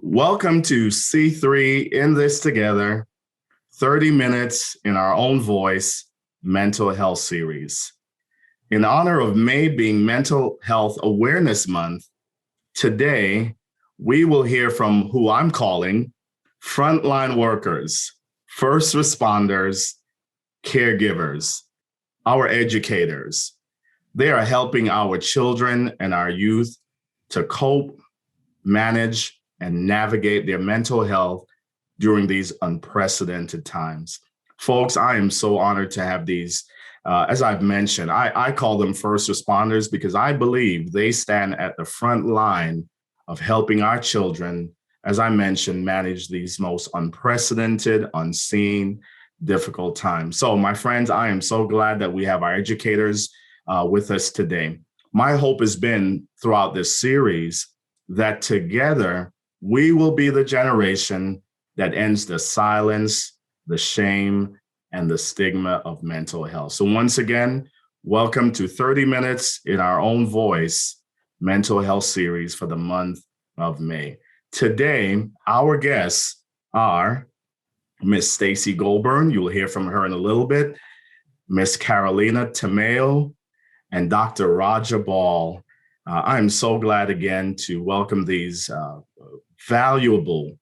Welcome to C3 In This Together, 30 minutes in our own voice, mental health series. In honor of May being Mental Health Awareness Month, today we will hear from who I'm calling frontline workers, first responders, caregivers, our educators. They are helping our children and our youth to cope, manage, and navigate their mental health during these unprecedented times. Folks, I am so honored to have these. As I've mentioned, I call them first responders because I believe they stand at the front line of helping our children, as I mentioned, manage these most unprecedented, unseen, difficult times. So my friends, I am so glad that we have our educators with us today. My hope has been throughout this series that together we will be the generation that ends the silence, the shame, and the stigma of mental health. So once again, welcome to 30 Minutes in Our Own Voice mental health series for the month of May. Today, our guests are Miss Stacy Goldborn. You will hear from her in a little bit, Miss Carolina Tamayo, and Dr. Roger Ball. I'm so glad again to welcome these valuable,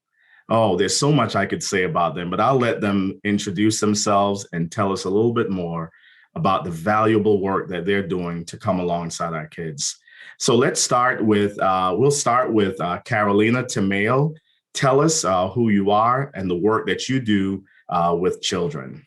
there's so much I could say about them, but I'll let them introduce themselves and tell us a little bit more about the valuable work that they're doing to come alongside our kids. So let's start with, Carolina Tamayo. Tell us who you are and the work that you do with children.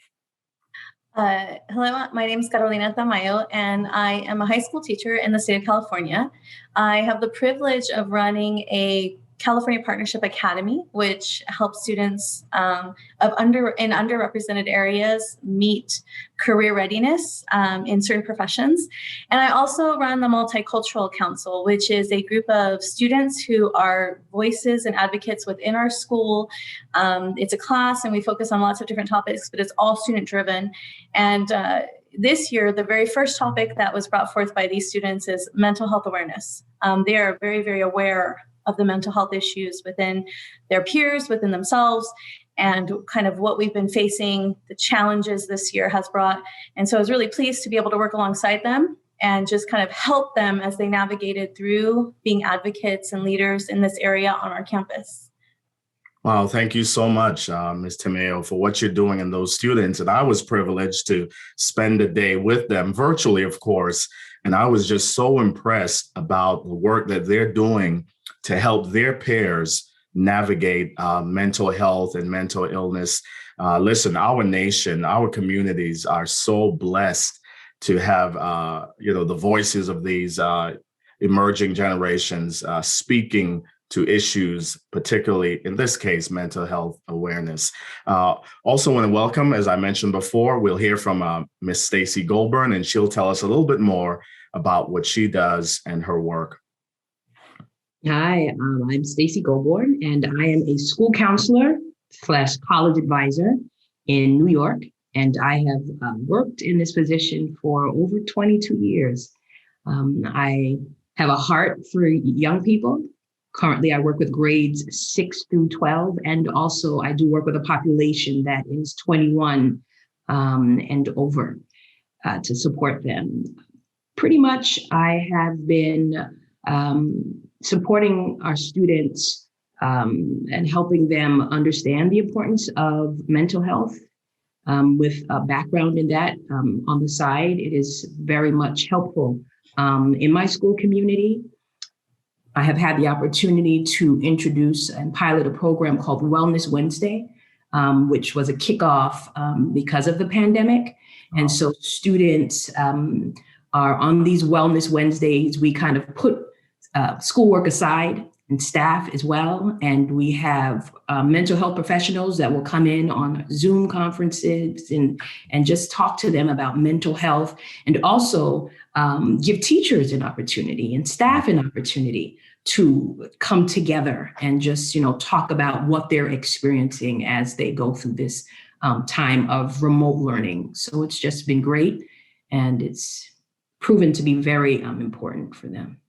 Hello, my name is Carolina Tamayo, and I am a high school teacher in the state of California. I have the privilege of running a California Partnership Academy, which helps students in underrepresented areas meet career readiness in certain professions. And I also run the Multicultural Council, which is a group of students who are voices and advocates within our school. It's a class, and we focus on lots of different topics, but it's all student-driven. And this year, the very first topic that was brought forth by these students is mental health awareness. They are very, very aware of the mental health issues within their peers, within themselves, and kind of what we've been facing, the challenges this year has brought. And so I was really pleased to be able to work alongside them and just kind of help them as they navigated through being advocates and leaders in this area on our campus. Wow, thank you so much, Ms. Tamayo, for what you're doing in those students. And I was privileged to spend a day with them virtually, of course. And I was just so impressed about the work that they're doing to help their peers navigate mental health and mental illness. Listen, our nation, our communities are so blessed to have, the voices of these emerging generations speaking to issues, particularly in this case, mental health awareness. Also want to welcome, as I mentioned before, we'll hear from Miss Stacy Goldborn, and she'll tell us a little bit more about what she does and her work. Hi, I'm Stacy Goldborn, and I am a school counselor / college advisor in New York. And I have worked in this position for over 22 years. I have a heart for young people. Currently, I work with grades 6 through 12, and also I do work with a population that is 21 and over to support them. Pretty much, I have been supporting our students and helping them understand the importance of mental health with a background in that on the side. It is very much helpful. In my school community, I have had the opportunity to introduce and pilot a program called Wellness Wednesday, which was a kickoff because of the pandemic. And so students are on these Wellness Wednesdays. We kind of put schoolwork aside and staff as well. And we have mental health professionals that will come in on Zoom conferences and just talk to them about mental health, and also give teachers an opportunity and staff an opportunity to come together and just, talk about what they're experiencing as they go through this time of remote learning. So it's just been great, and it's proven to be very important for them.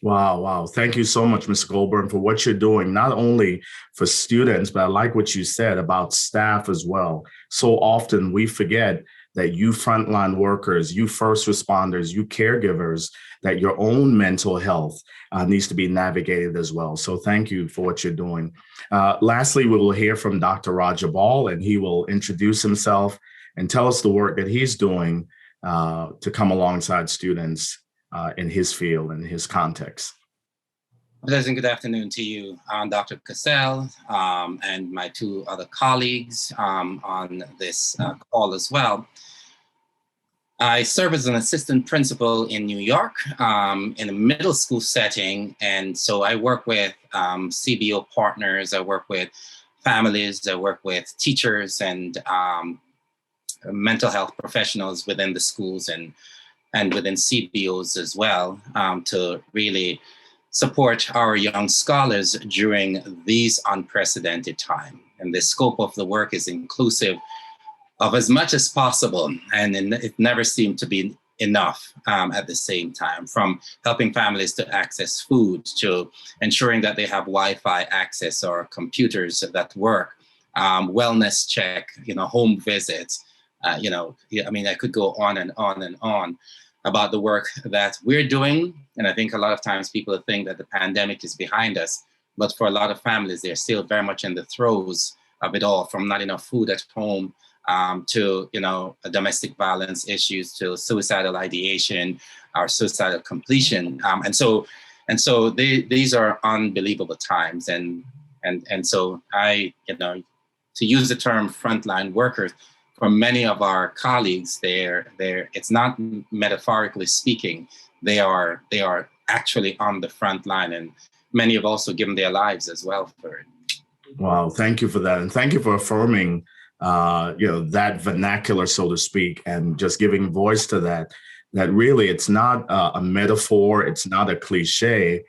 Wow, wow. Thank you so much, Ms. Goulbourne, for what you're doing, not only for students, but I like what you said about staff as well. So often we forget that you frontline workers, you first responders, you caregivers, that your own mental health needs to be navigated as well. So thank you for what you're doing. Lastly, we will hear from Dr. Roger Ball, and he will introduce himself and tell us the work that he's doing to come alongside students in his field and his context. Pleasant good afternoon to you. I'm Dr. Cassell and my two other colleagues on this call as well. I serve as an assistant principal in New York in a middle school setting. And so I work with CBO partners, I work with families, I work with teachers and mental health professionals within the schools and within CBOs as well to really support our young scholars during these unprecedented times. And the scope of the work is inclusive of as much as possible, and it never seemed to be enough at the same time, from helping families to access food to ensuring that they have Wi-Fi access or computers that work, wellness check, home visits, I could go on and on and on about the work that we're doing. And I think a lot of times people think that the pandemic is behind us, but for a lot of families, they're still very much in the throes of it all, from not enough food at home to, domestic violence issues, to suicidal ideation or suicidal completion. And so these are unbelievable times. And so I, to use the term frontline workers, for many of our colleagues, it's not metaphorically speaking, they are actually on the front line, and many have also given their lives as well for it. Wow, thank you for that. And thank you for affirming, that vernacular, so to speak, and just giving voice to that really it's not a metaphor, it's not a cliche,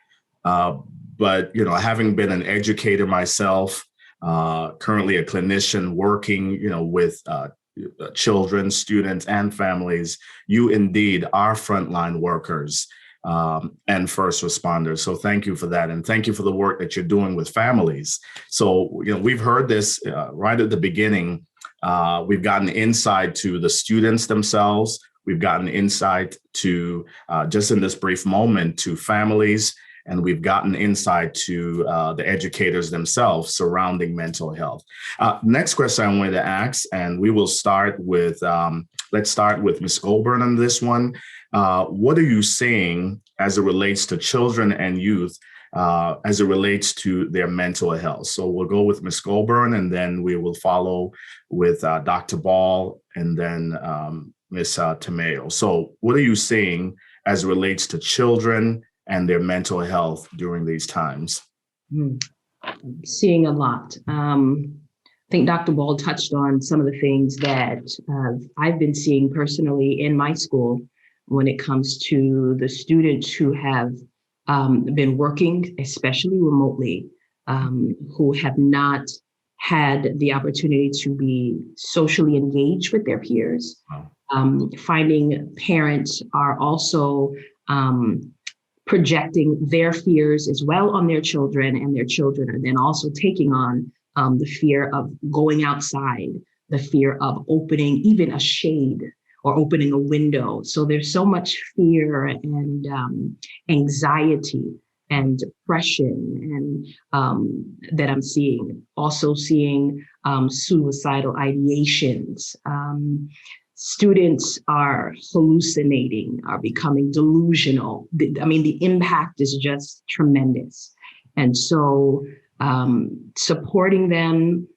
but, having been an educator myself, currently a clinician working, with children, students, and families, you indeed are frontline workers and first responders. So thank you for that. And thank you for the work that you're doing with families. So, we've heard this right at the beginning. We've gotten insight to the students themselves. We've gotten insight to, just in this brief moment, to families. And we've gotten insight to the educators themselves surrounding mental health. Next question I wanted to ask, and we will start with, let's start with Ms. Goulbourne on this one. What are you seeing as it relates to children and youth, as it relates to their mental health? So we'll go with Ms. Goulbourne, and then we will follow with Dr. Ball, and then Ms. Tamayo. So what are you seeing as it relates to children and their mental health during these times? I'm seeing a lot. I think Dr. Ball touched on some of the things that I've been seeing personally in my school when it comes to the students who have been working, especially remotely, who have not had the opportunity to be socially engaged with their peers. Finding parents are also projecting their fears as well on their children, and their children are then also taking on the fear of going outside, the fear of opening even a shade or opening a window. So there's so much fear and anxiety and depression and that I'm seeing. Also seeing suicidal ideations. Students are hallucinating, are becoming delusional. The impact is just tremendous. And so supporting them,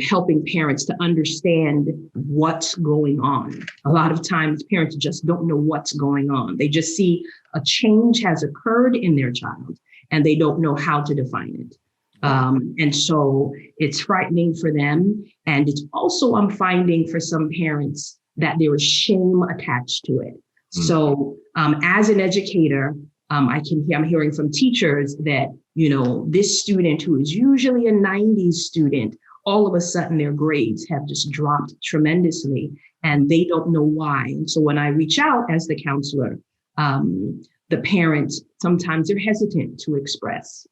helping parents to understand what's going on. A lot of times parents just don't know what's going on. They just see a change has occurred in their child and they don't know how to define it. And so it's frightening for them. And it's also, I'm finding for some parents, that there is shame attached to it. So as an educator, I'm hearing from teachers that, this student who is usually a 90s student, all of a sudden their grades have just dropped tremendously and they don't know why. And so when I reach out as the counselor, the parents, sometimes they're hesitant to express,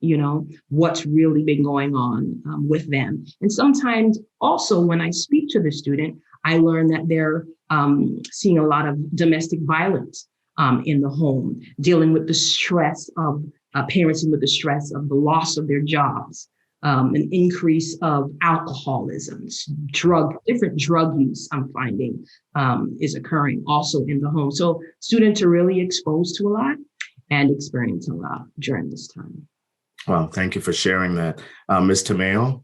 what's really been going on with them. And sometimes also when I speak to the student, I learn that they're seeing a lot of domestic violence in the home, dealing with the stress of parenting with the stress of the loss of their jobs, an increase of alcoholism, different drug use I'm finding is occurring also in the home. So students are really exposed to a lot and experience a lot during this time. Well, thank you for sharing that. Ms. Tamayo?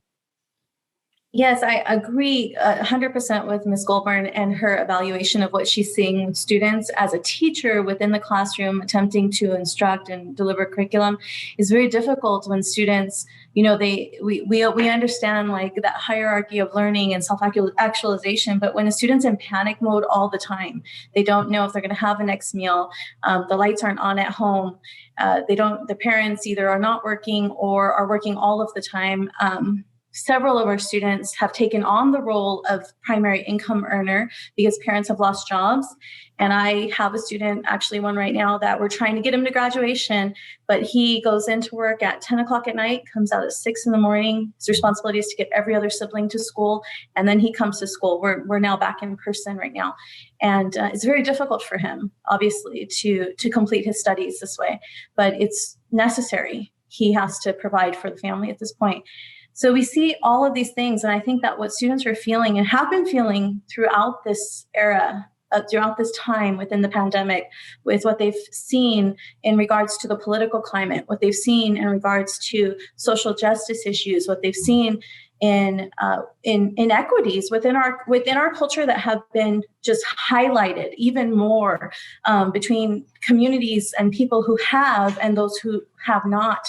Yes, I agree 100% with Ms. Goulbourne and her evaluation of what she's seeing with students as a teacher within the classroom, attempting to instruct and deliver curriculum is very difficult when students, we understand like that hierarchy of learning and self-actualization, but when a student's in panic mode all the time, they don't know if they're going to have a next meal, the lights aren't on at home, the parents either are not working or are working all of the time. Several of our students have taken on the role of primary income earner because parents have lost jobs. And I have a student, actually one right now, that we're trying to get him to graduation, but he goes into work at 10 o'clock at night, comes out at 6 in the morning. His responsibility is to get every other sibling to school. And then he comes to school. We're now back in person right now. And it's very difficult for him, obviously, to complete his studies this way, but it's necessary. He has to provide for the family at this point. So we see all of these things, and I think that what students are feeling and have been feeling throughout this era, throughout this time within the pandemic, with what they've seen in regards to the political climate, what they've seen in regards to social justice issues, what they've seen in inequities within our culture that have been just highlighted even more between communities and people who have and those who have not.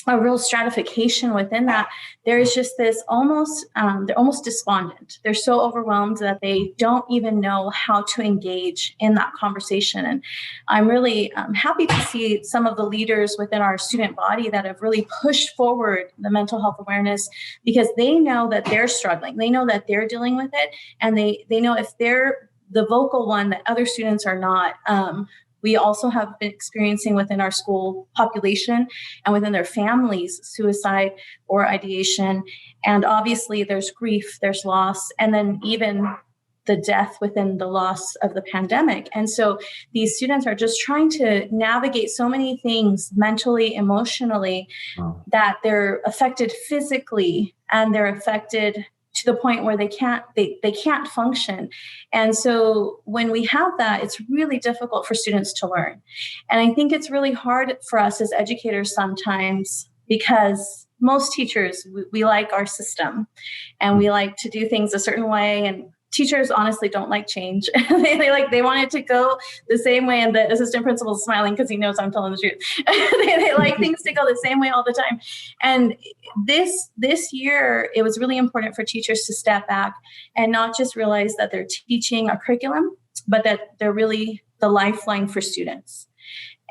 A real stratification within that. There is just this they're almost despondent. They're so overwhelmed that they don't even know how to engage in that conversation. And I'm really happy to see some of the leaders within our student body that have really pushed forward the mental health awareness, because they know that they're struggling. They know that they're dealing with it. And they know if they're the vocal one, that other students are not. We also have been experiencing within our school population and within their families suicide or ideation. And obviously there's grief, there's loss, and then even the death within the loss of the pandemic. And so these students are just trying to navigate so many things mentally, emotionally, that they're affected physically and they're affected to the point where they can't function. And so when we have that, it's really difficult for students to learn. And I think it's really hard for us as educators sometimes, because most teachers, we like our system and we like to do things a certain way, and teachers honestly don't like change. they want it to go the same way, and the assistant principal is smiling because he knows I'm telling the truth. they like things to go the same way all the time. And this year, it was really important for teachers to step back and not just realize that they're teaching a curriculum, but that they're really the lifeline for students.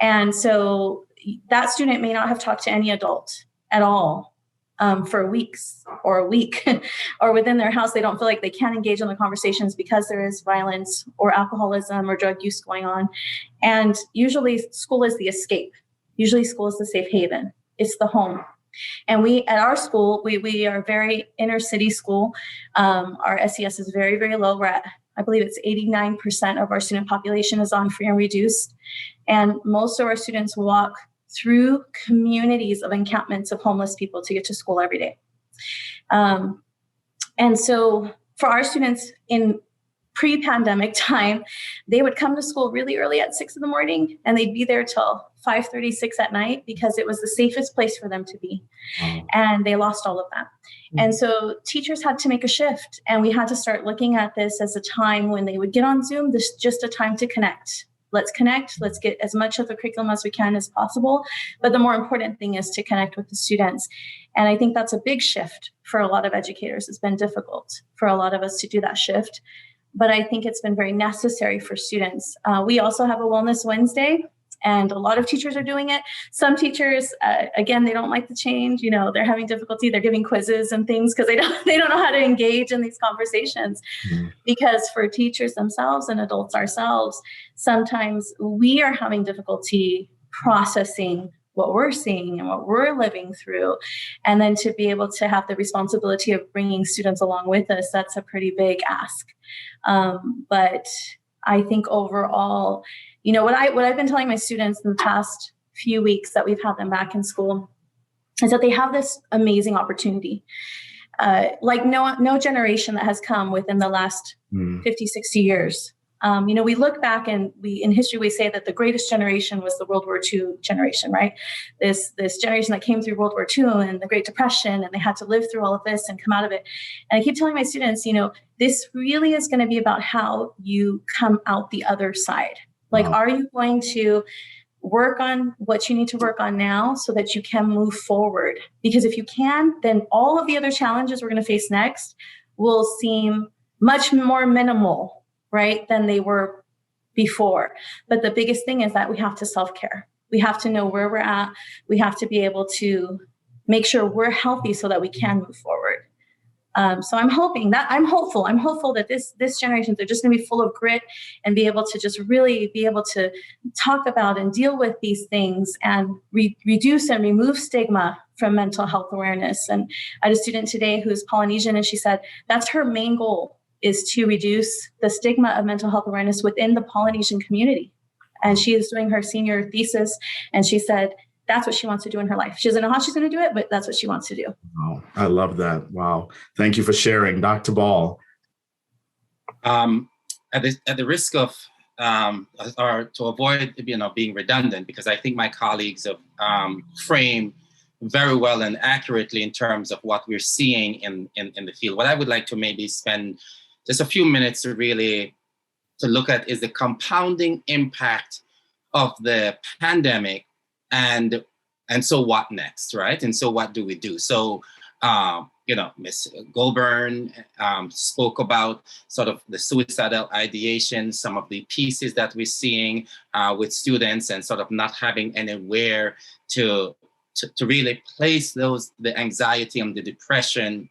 And so that student may not have talked to any adult at all for weeks or a week, or within their house, they don't feel like they can engage in the conversations because there is violence or alcoholism or drug use going on. And usually school is the escape. Usually school is the safe haven. It's the home. And we, at our school, we are a very inner city school. Our SES is very, very low. We're at, I believe it's 89% of our student population is on free and reduced. And most of our students walk through communities of encampments of homeless people to get to school every day. And so for our students in pre-pandemic time, they would come to school really early at 6 in the morning, and they'd be there till 5:36 at night because it was the safest place for them to be. And they lost all of that. And so teachers had to make a shift, and we had to start looking at this as a time when they would get on Zoom, this is just a time to connect. Let's connect. Let's get as much of the curriculum as we can as possible. But the more important thing is to connect with the students. And I think that's a big shift for a lot of educators. It's been difficult for a lot of us to do that shift. But I think it's been very necessary for students. We also have a Wellness Wednesday And a lot of teachers are doing it. Some teachers, again, they don't like the change. They're having difficulty. They're giving quizzes and things because they don't know how to engage in these conversations. Because for teachers themselves and adults ourselves, sometimes we are having difficulty processing what we're seeing and what we're living through. And then to be able to have the responsibility of bringing students along with us, that's a pretty big ask. But I think overall, what I've been telling my students in the past few weeks that we've had them back in school is that they have this amazing opportunity. Like no generation that has come within the last 50, 60 years. We look back and in history, we say that the greatest generation was the World War II generation, right? This generation that came through World War II and the Great Depression, and they had to live through all of this and come out of it. And I keep telling my students, this really is going to be about how you come out the other side. Like, are you going to work on what you need to work on now so that you can move forward? Because if you can, then all of the other challenges we're going to face next will seem much more minimal, right, than they were before. But the biggest thing is that we have to self-care. We have to know where we're at. We have to be able to make sure we're healthy so that we can move forward. So I'm hopeful that this generation, they're just going to be full of grit and be able to just really be able to talk about and deal with these things and reduce and remove stigma from mental health awareness. And I had a student today who's Polynesian, and she said that's her main goal, is to reduce the stigma of mental health awareness within the Polynesian community. And she is doing her senior thesis, and she said that's what she wants to do in her life. She doesn't know how she's going to do it, but that's what she wants to do. Oh, I love that. Wow. Thank you for sharing. Dr. Ball. At the risk of, or to avoid, being redundant, because I think my colleagues have framed very well and accurately in terms of what we're seeing in the field. What I would like to maybe spend just a few minutes to look at is the compounding impact of the pandemic, and so what next, right? And so what do we do? So, Ms. Goulbourne spoke about sort of the suicidal ideation, some of the pieces that we're seeing with students, and sort of not having anywhere to really place the anxiety and the depression.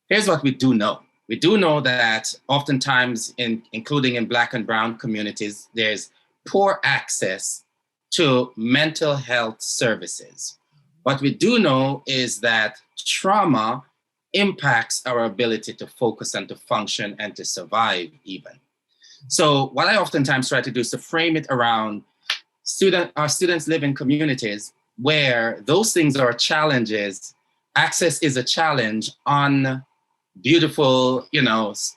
Here's what we do know. We do know that oftentimes, including in Black and Brown communities, there's poor access to mental health services. What we do know is that trauma impacts our ability to focus and to function and to survive even. So what I oftentimes try to do is to frame it around our students live in communities where those things are challenges. Access is a challenge on beautiful,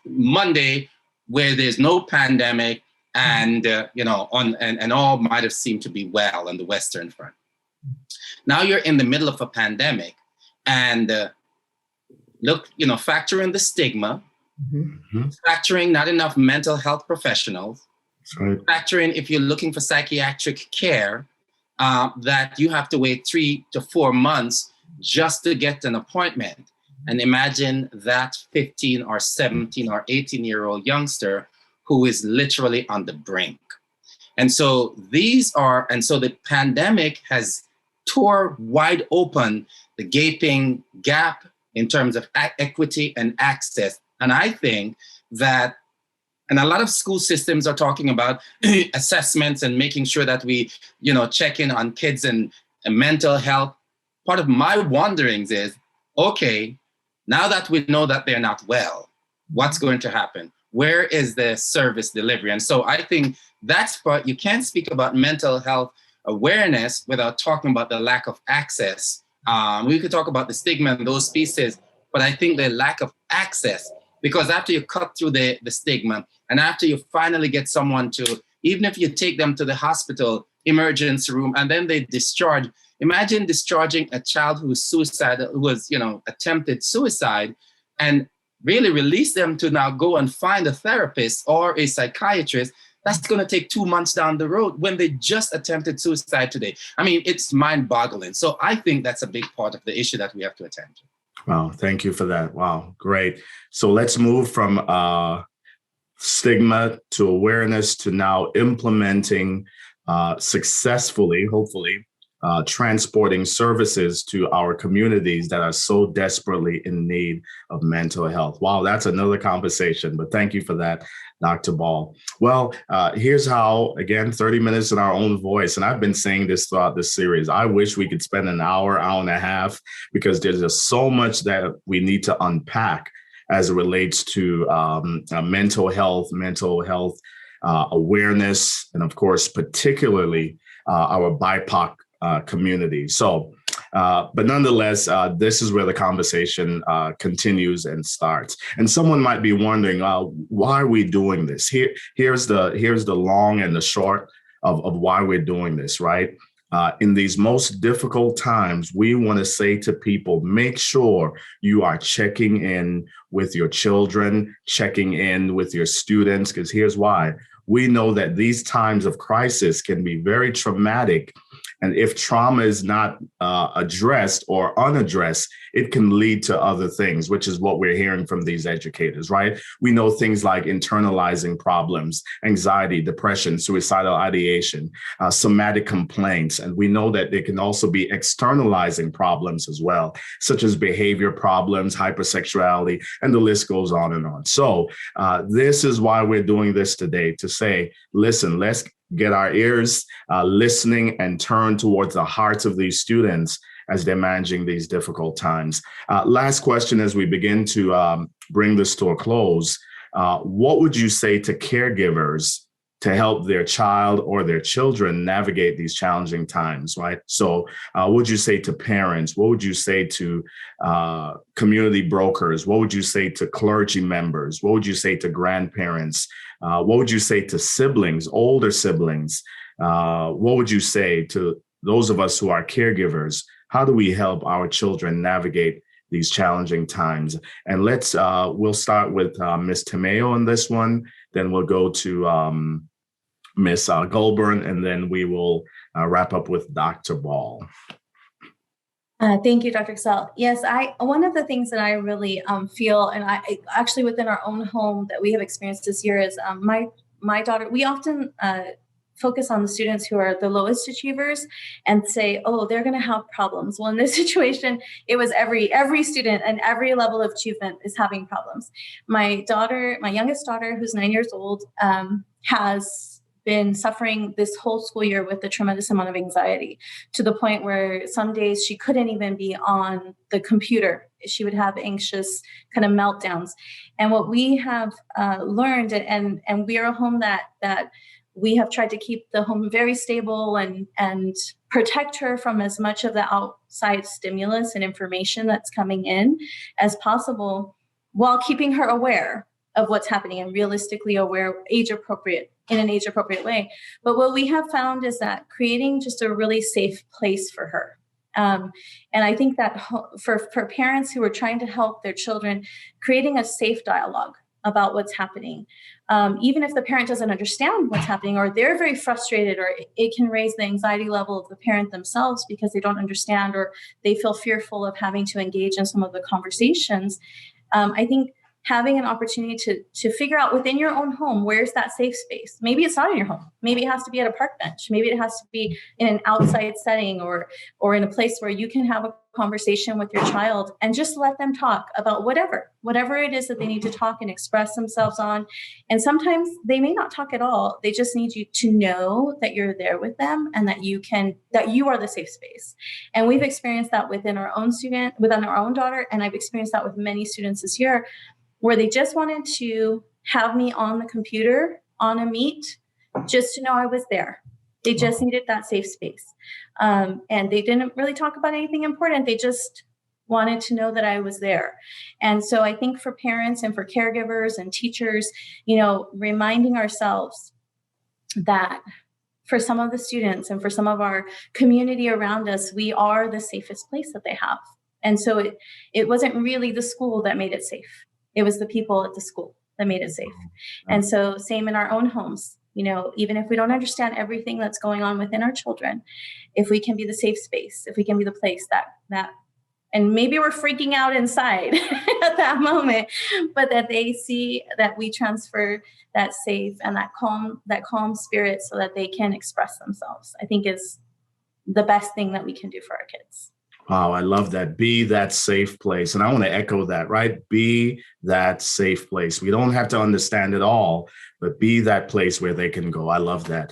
Monday, where there's no pandemic, and and all might have seemed to be well on the Western Front. Now you're in the middle of a pandemic, and factor in the stigma, factoring not enough mental health professionals, right. Factoring if you're looking for psychiatric care, that you have to wait 3 to 4 months just to get an appointment. And imagine that 15 or 17 or 18-year-old youngster who is literally on the brink. And so the pandemic has tore wide open the gaping gap in terms of equity and access. And I think that, and a lot of school systems are talking about assessments and making sure that we, check in on kids and mental health. Part of my wonderings is, okay, now that we know that they're not well, what's going to happen? Where is the service delivery? And so I think that's what you can't speak about mental health awareness without talking about the lack of access. We could talk about the stigma and those pieces, but I think the lack of access, because after you cut through the stigma, and after you finally get someone to, even if you take them to the hospital emergency room and then they discharge, imagine discharging a child who was attempted suicide, and really release them to now go and find a therapist or a psychiatrist. That's going to take 2 months down the road when they just attempted suicide today. I mean, it's mind-boggling. So I think that's a big part of the issue that we have to attend to. Wow, thank you for that. Wow, great. So let's move from stigma to awareness to now implementing successfully, hopefully, transporting services to our communities that are so desperately in need of mental health. Wow, that's another conversation, but thank you for that, Dr. Ball. Well, here's how, again, 30 minutes in our own voice. And I've been saying this throughout this series. I wish we could spend an hour, hour and a half, because there's just so much that we need to unpack as it relates to mental health awareness, and of course, particularly our BIPOC community. So, but nonetheless, this is where the conversation continues and starts. And someone might be wondering, why are we doing this? Here's the long and the short of why we're doing this, right? In these most difficult times, we want to say to people, make sure you are checking in with your children, checking in with your students, because here's why. We know that these times of crisis can be very traumatic. And if trauma is not addressed or unaddressed, it can lead to other things, which is what we're hearing from these educators, right? We know things like internalizing problems, anxiety, depression, suicidal ideation, somatic complaints. And we know that they can also be externalizing problems as well, such as behavior problems, hypersexuality, and the list goes on and on. So this is why we're doing this today, to say, listen, let's get our ears listening and turn towards the hearts of these students as they're managing these difficult times. Last question as we begin to bring this to a close. What would you say to caregivers to help their child or their children navigate these challenging times, right? So what would you say to parents? What would you say to community brokers? What would you say to clergy members? What would you say to grandparents? What would you say to siblings, older siblings? What would you say to those of us who are caregivers? How do we help our children navigate these challenging times? And we'll start with Ms. Tamayo on this one. Then we'll go to Ms. Goulbourne, and then we will wrap up with Dr. Ball. Thank you, Dr. Cassell. Yes, one of the things that I really feel, and I actually within our own home that we have experienced this year is my daughter. We often focus on the students who are the lowest achievers and say, oh, they're going to have problems. Well, in this situation, it was every student and every level of achievement is having problems. My youngest daughter, who's 9 years old, has been suffering this whole school year with a tremendous amount of anxiety, to the point where some days she couldn't even be on the computer. She would have anxious kind of meltdowns. And what we have learned, and we are a home that we have tried to keep the home very stable and protect her from as much of the outside stimulus and information that's coming in as possible, while keeping her aware of what's happening and realistically aware, in an age appropriate way. But what we have found is that creating just a really safe place for her. And I think that for parents who are trying to help their children, creating a safe dialogue about what's happening, even if the parent doesn't understand what's happening, or they're very frustrated, or it can raise the anxiety level of the parent themselves because they don't understand, or they feel fearful of having to engage in some of the conversations. I think having an opportunity to figure out within your own home, where's that safe space? Maybe it's not in your home. Maybe it has to be at a park bench. Maybe it has to be in an outside setting, or in a place where you can have a conversation with your child and just let them talk about whatever it is that they need to talk and express themselves on. And sometimes they may not talk at all. They just need you to know that you're there with them and that you are the safe space. And we've experienced that within our own daughter. And I've experienced that with many students this year, where they just wanted to have me on the computer on a meet just to know I was there. They just needed that safe space. And they didn't really talk about anything important. They just wanted to know that I was there. And so I think for parents and for caregivers and teachers, reminding ourselves that for some of the students and for some of our community around us, we are the safest place that they have. And so it wasn't really the school that made it safe. It was the people at the school that made it safe. And so same in our own homes, even if we don't understand everything that's going on within our children, if we can be the safe space, if we can be the place that and maybe we're freaking out inside at that moment, but that they see that we transfer that safe and that calm spirit so that they can express themselves, I think is the best thing that we can do for our kids. Wow, I love that. Be that safe place. And I want to echo that, right? Be that safe place. We don't have to understand it all, but be that place where they can go. I love that.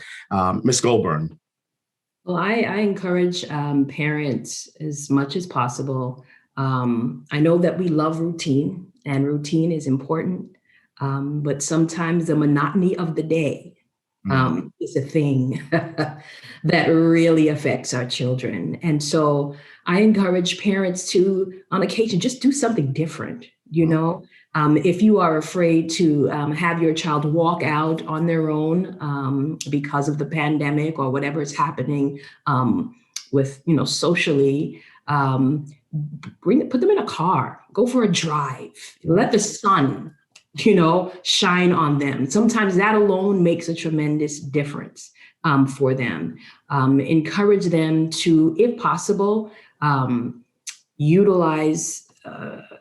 Ms. Goulbourne. Well, I encourage parents as much as possible. I know that we love routine, and routine is important, but sometimes the monotony of the day is a thing that really affects our children. And so I encourage parents to, on occasion, just do something different. You know, if you are afraid to have your child walk out on their own because of the pandemic or whatever is happening with, socially, put them in a car, go for a drive, let the sun, shine on them. Sometimes that alone makes a tremendous difference for them. Encourage them to, if possible, utilize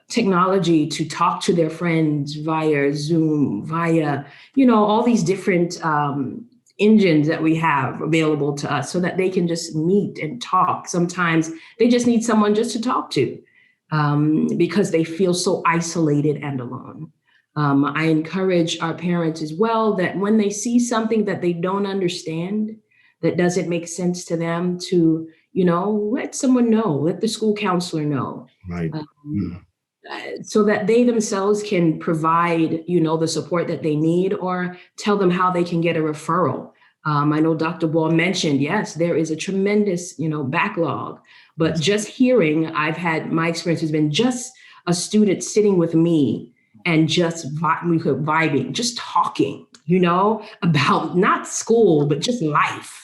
technology to talk to their friends via Zoom, via, all these different engines that we have available to us so that they can just meet and talk. Sometimes they just need someone just to talk to because they feel so isolated and alone. I encourage our parents as well that when they see something that they don't understand, that doesn't make sense to them, to, let someone know, let the school counselor know. Right. So that they themselves can provide, the support that they need, or tell them how they can get a referral. I know Dr. Ball mentioned, yes, there is a tremendous, backlog, but just hearing, my experience has been just a student sitting with me and just vibing, just talking, about not school, but just life.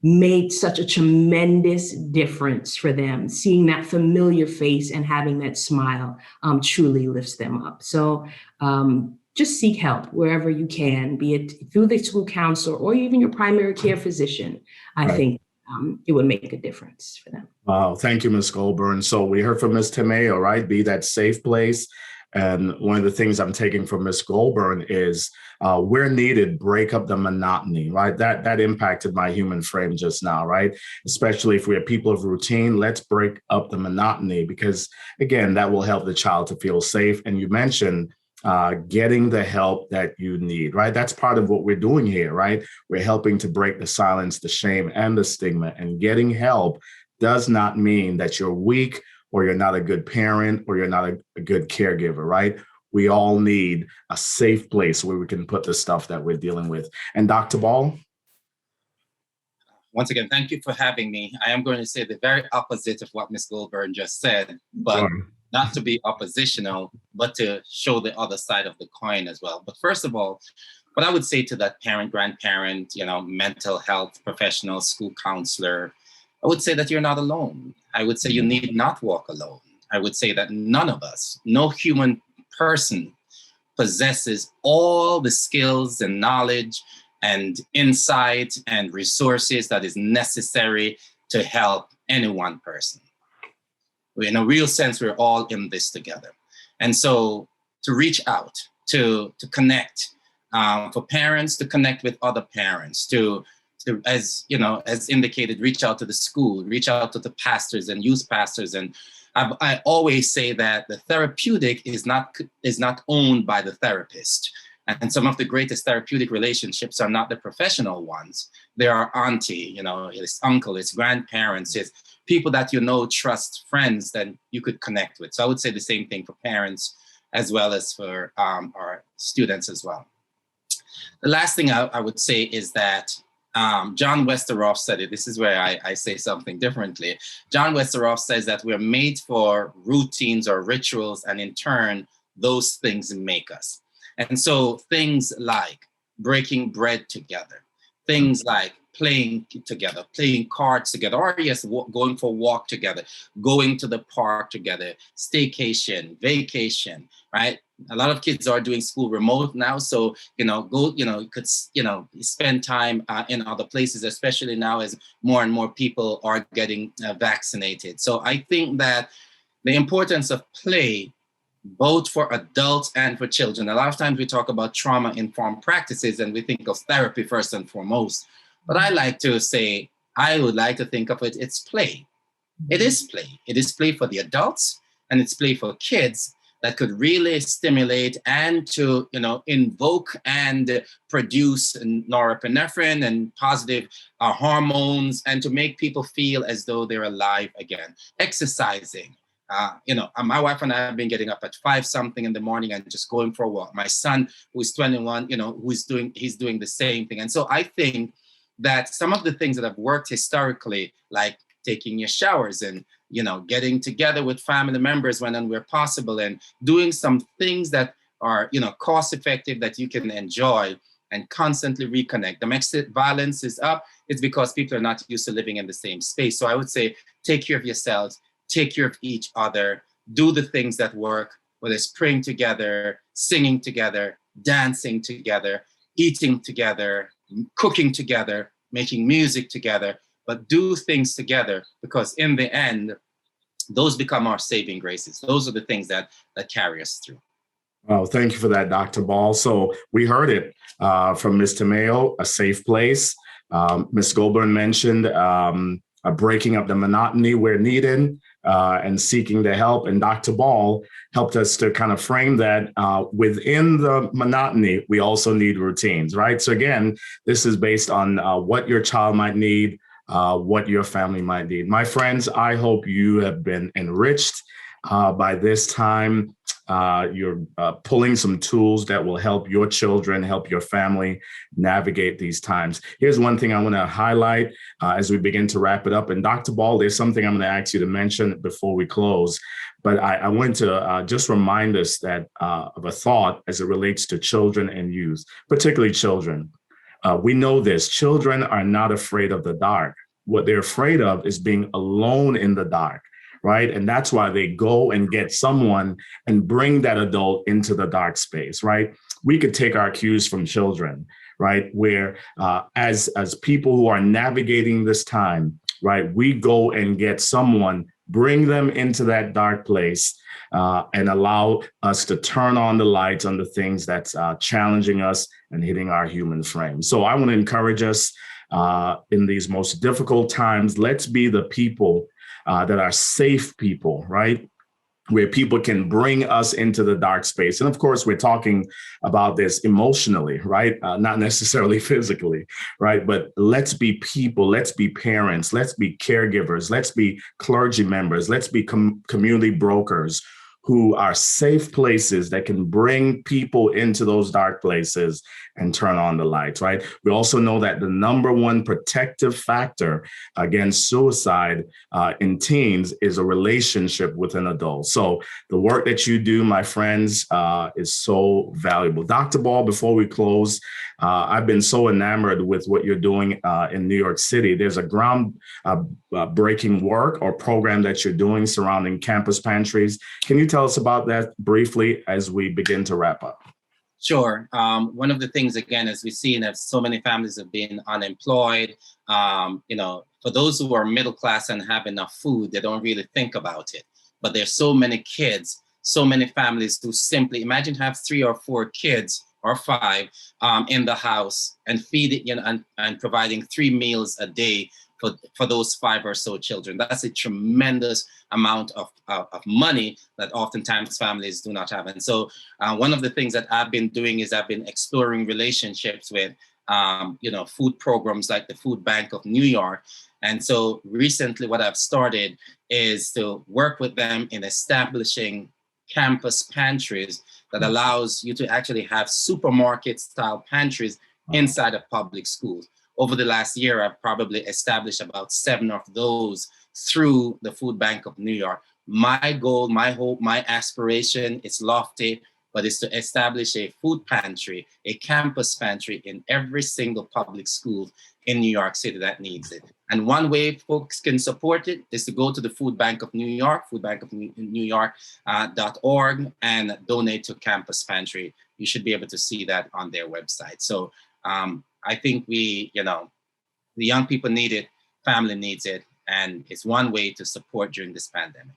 Made such a tremendous difference for them. Seeing that familiar face and having that smile truly lifts them up. So just seek help wherever you can, be it through the school counselor or even your primary care physician. I think it would make a difference for them. Wow. Thank you, Ms. Goulbourne. So we heard from Ms. Tamayo, right? Be that safe place. And one of the things I'm taking from Ms. Goulbourne is where needed, break up the monotony, right? That impacted my human frame just now, right? Especially if we're people of routine, let's break up the monotony because, again, that will help the child to feel safe. And you mentioned getting the help that you need, right? That's part of what we're doing here, right? We're helping to break the silence, the shame, and the stigma. And getting help does not mean that you're weak or you're not a good parent, or you're not a good caregiver, right? We all need a safe place where we can put the stuff that we're dealing with. And Dr. Ball? Once again, thank you for having me. I am going to say the very opposite of what Ms. Goldberg just said, but not to be oppositional, but to show the other side of the coin as well. But first of all, what I would say to that parent, grandparent, mental health professional, school counselor, I would say that you're not alone. I would say you need not walk alone. I would say that none of us, no human person possesses all the skills and knowledge and insight and resources that is necessary to help any one person. In a real sense, we're all in this together. And so to reach out, to connect, for parents to connect with other parents, to as indicated, reach out to the school, reach out to the pastors and youth pastors. And I always say that the therapeutic is not owned by the therapist. And some of the greatest therapeutic relationships are not the professional ones. They are auntie, it's uncle, it's grandparents, it's people that trust, friends that you could connect with. So I would say the same thing for parents as well as for our students as well. The last thing I would say is that John Westeroff said it. This is where I say something differently. John Westeroff says that we're made for routines or rituals, and in turn, those things make us. And so things like breaking bread together, things like playing together, playing cards together, or yes, going for a walk together, going to the park together, staycation, vacation, right? a lot of kids are doing school remote now. So, you could, spend time in other places, especially now as more and more people are getting vaccinated. So I think that the importance of play, both for adults and for children. A lot of times we talk about trauma-informed practices and we think of therapy first and foremost. But I would like to think of it, it's play. It is play. It is play for the adults and it's play for kids that could really stimulate and to, invoke and produce norepinephrine and positive hormones, and to make people feel as though they're alive again. Exercising. My wife and I have been getting up at 5 something in the morning and just going for a walk. My son, who is 21, he's doing the same thing. And so I think that some of the things that have worked historically, like taking your showers and, getting together with family members when and where possible, and doing some things that are, cost effective that you can enjoy and constantly reconnect. Domestic violence is up. It's because people are not used to living in the same space. So I would say, take care of yourselves, take care of each other, do the things that work, whether it's praying together, singing together, dancing together, eating together, cooking together, making music together, but do things together, because in the end, those become our saving graces. Those are the things that carry us through. Well, thank you for that, Dr. Ball. So we heard it from Ms. Tamayo, a safe place. Ms. Goulbourne mentioned breaking up the monotony where needed and seeking the help. And Dr. Ball helped us to kind of frame that within the monotony, we also need routines, right? So again, this is based on what your child might need, what your family might need. My friends, I hope you have been enriched by this time. You're pulling some tools that will help your children, help your family navigate these times. Here's one thing I want to highlight as we begin to wrap it up. And Dr. Ball, there's something I'm going to ask you to mention before we close. But I want to just remind us that of a thought as it relates to children and youth, particularly children. We know this. Children are not afraid of the dark. What they're afraid of is being alone in the dark. Right. And that's why they go and get someone and bring that adult into the dark space. Right. We could take our cues from children. Right. Where as people who are navigating this time. Right. We go and get someone, bring them into that dark place and allow us to turn on the lights on the things that's challenging us and hitting our human frame. So I want to encourage us in these most difficult times. Let's be the people that are safe people, right? Where people can bring us into the dark space. And of course, we're talking about this emotionally, right? Not necessarily physically, right? But let's be people, let's be parents, let's be caregivers, let's be clergy members, let's be community brokers who are safe places that can bring people into those dark places and turn on the lights, right? We also know that the number one protective factor against suicide in teens is a relationship with an adult. So the work that you do, my friends, is so valuable. Dr. Ball, before we close, I've been so enamored with what you're doing in New York City. There's a ground-breaking work or program that you're doing surrounding campus pantries. Can you tell us about that briefly as we begin to wrap up? Sure. One of the things, again, as we've seen, that so many families have been unemployed. For those who are middle class and have enough food, they don't really think about it. But there's so many kids, so many families who simply imagine have 3 or 4 kids or 5 in the house and feeding, and providing 3 meals a day for those 5 or so children. That's a tremendous amount of money that oftentimes families do not have. And so one of the things that I've been doing is I've been exploring relationships with, food programs like the Food Bank of New York. And so recently what I've started is to work with them in establishing campus pantries that allows you to actually have supermarket style pantries inside of public schools. Over the last year, I've probably established about 7 of those through the Food Bank of New York. My goal, my hope, my aspiration is lofty, but it's to establish a food pantry, a campus pantry in every single public school in New York City that needs it. And one way folks can support it is to go to the Food Bank of New York, foodbankofnewyork.org, and donate to Campus Pantry. You should be able to see that on their website. So I think the young people need it, family needs it, and it's one way to support during this pandemic.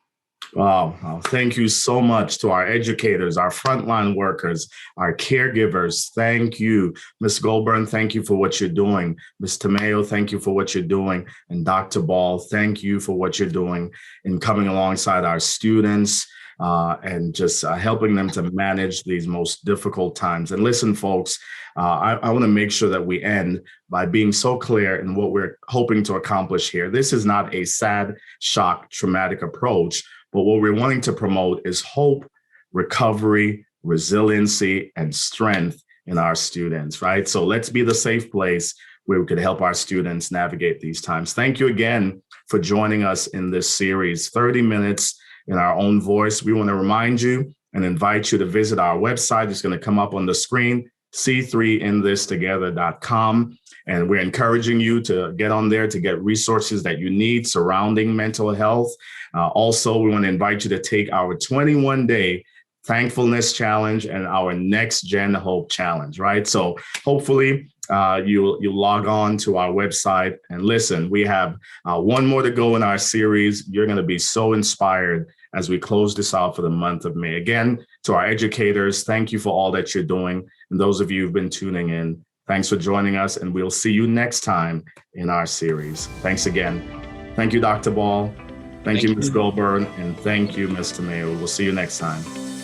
Wow. Thank you so much to our educators, our frontline workers, our caregivers. Thank you. Ms. Goulbourne, thank you for what you're doing. Ms. Tamayo, thank you for what you're doing. And Dr. Ball, thank you for what you're doing in coming alongside our students and just helping them to manage these most difficult times. And listen, folks, I want to make sure that we end by being so clear in what we're hoping to accomplish here. This is not a sad, shock, traumatic approach. But what we're wanting to promote is hope, recovery, resiliency, and strength in our students, right? So let's be the safe place where we could help our students navigate these times. Thank you again for joining us in this series, 30 minutes in our own voice. We want to remind you and invite you to visit our website. It's going to come up on the screen, c3inthistogether.com. And we're encouraging you to get on there to get resources that you need surrounding mental health. Also, we want to invite you to take our 21-day Thankfulness Challenge and our NextGen Hope Challenge, right? So hopefully you log on to our website and listen. We have one more to go in our series. You're going to be so inspired as we close this out for the month of May. Again, to our educators, thank you for all that you're doing. And those of you who've been tuning in, thanks for joining us, and we'll see you next time in our series. Thanks again. Thank you, Dr. Ball. Thank you, Ms. Goulbourne, and thank you, Ms. Tamayo. We'll see you next time.